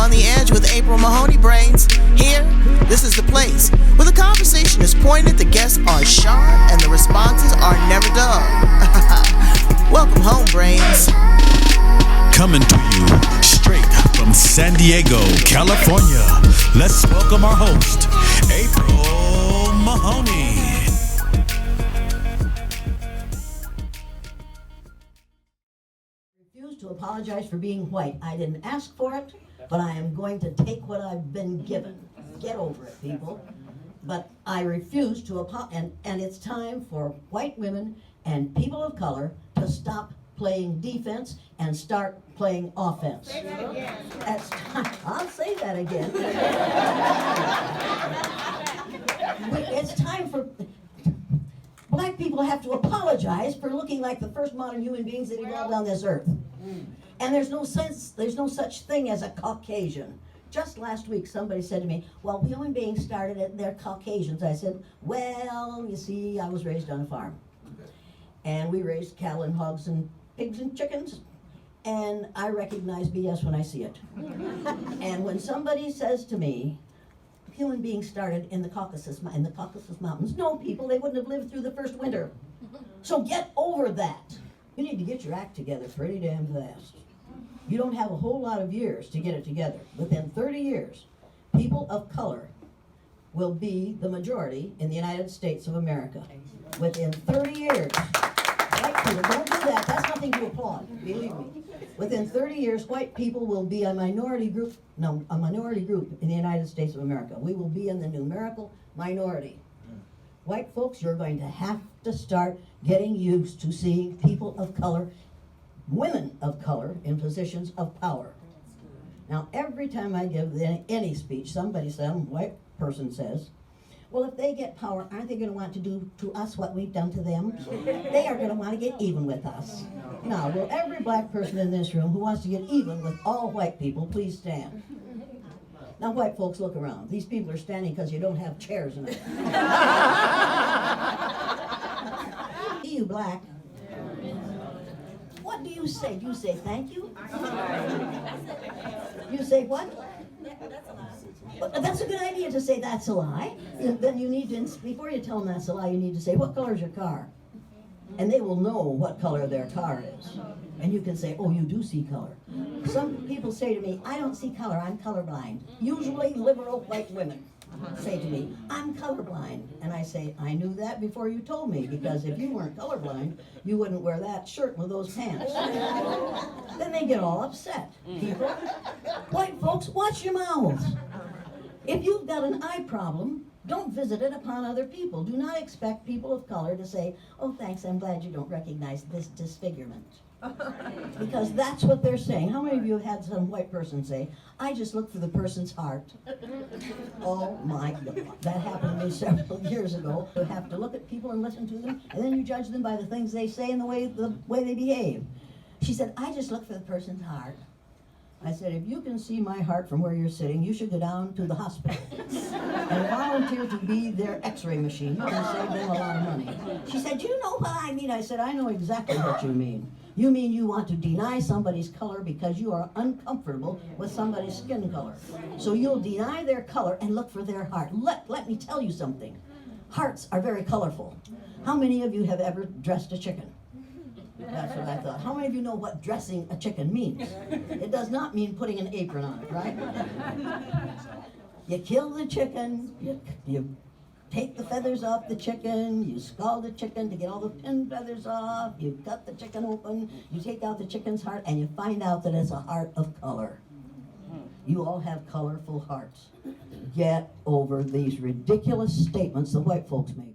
on the Edge with April Mahoney Brains. Here, this is the place where the conversation is pointed, the guests are sharp, and the responses are never dull. Welcome home, Brains. Coming to you straight from San Diego, California. Let's welcome our host, April Mahoney. To apologize for being white. I didn't ask for it, but I am going to take what I've been given. Get over it, people. But I refuse to apologize, and it's time for white women and people of color to stop playing defense and start playing offense. Say that again. That's time. I'll say that again. It's time for black people have to apologize for looking like the first modern human beings that evolved on this earth. And there's no such thing as a Caucasian. Just last week somebody said to me, well, human beings started at they're Caucasians. I said, well, you see, I was raised on a farm. And we raised cattle and hogs and pigs and chickens. And I recognize BS when I see it. And when somebody says to me, human beings started in the Caucasus Mountains. No, people, they wouldn't have lived through the first winter. So get over that. You need to get your act together pretty damn fast. You don't have a whole lot of years to get it together. Within 30 years, people of color will be the majority in the United States of America. Within 30 years. White people, don't do that. That's nothing to applaud, believe me. Within 30 years, white people will be a minority group in the United States of America. We will be in the numerical minority. White folks, you're going to have to start getting used to seeing people of color, women of color, in positions of power. Now, every time I give any speech, some white person says, well, if they get power, aren't they going to want to do to us what we've done to them? They are going to want to get even with us. Now, will every black person in this room who wants to get even with all white people, please stand? Now, white folks, look around. These people are standing because you don't have chairs enough. You black. What do you say? Do you say thank you? You say what? That's a good idea to say that's a lie. Then you need to, before you tell them that's a lie, you need to say, what color is your car? And they will know what color their car is. And you can say, oh, you do see color. Some people say to me, I don't see color, I'm colorblind. Usually liberal white women say to me, I'm colorblind. And I say, I knew that before you told me, because if you weren't colorblind, you wouldn't wear that shirt with those pants. Then they get all upset, people. White folks, watch your mouths. If you've got an eye problem, don't visit it upon other people. Do not expect people of color to say, oh, thanks, I'm glad you don't recognize this disfigurement. Because that's what they're saying. How many of you have had some white person say, I just look for the person's heart? Oh my God. That happened to me several years ago. You have to look at people and listen to them, and then you judge them by the things they say and the way they behave. She said, I just look for the person's heart. I said, if you can see my heart from where you're sitting, you should go down to the hospital and volunteer to be their x-ray machine. You can save them a lot of money. She said, you know what I mean? I said, I know exactly what you mean. You mean you want to deny somebody's color because you are uncomfortable with somebody's skin color. So you'll deny their color and look for their heart. Let me tell you something. Hearts are very colorful. How many of you have ever dressed a chicken? That's what I thought. How many of you know what dressing a chicken means? It does not mean putting an apron on it, right? You kill the chicken, you take the feathers off the chicken, you scald the chicken to get all the pin feathers off, you cut the chicken open, you take out the chicken's heart, and you find out that it's a heart of color. You all have colorful hearts. Get over these ridiculous statements the white folks make.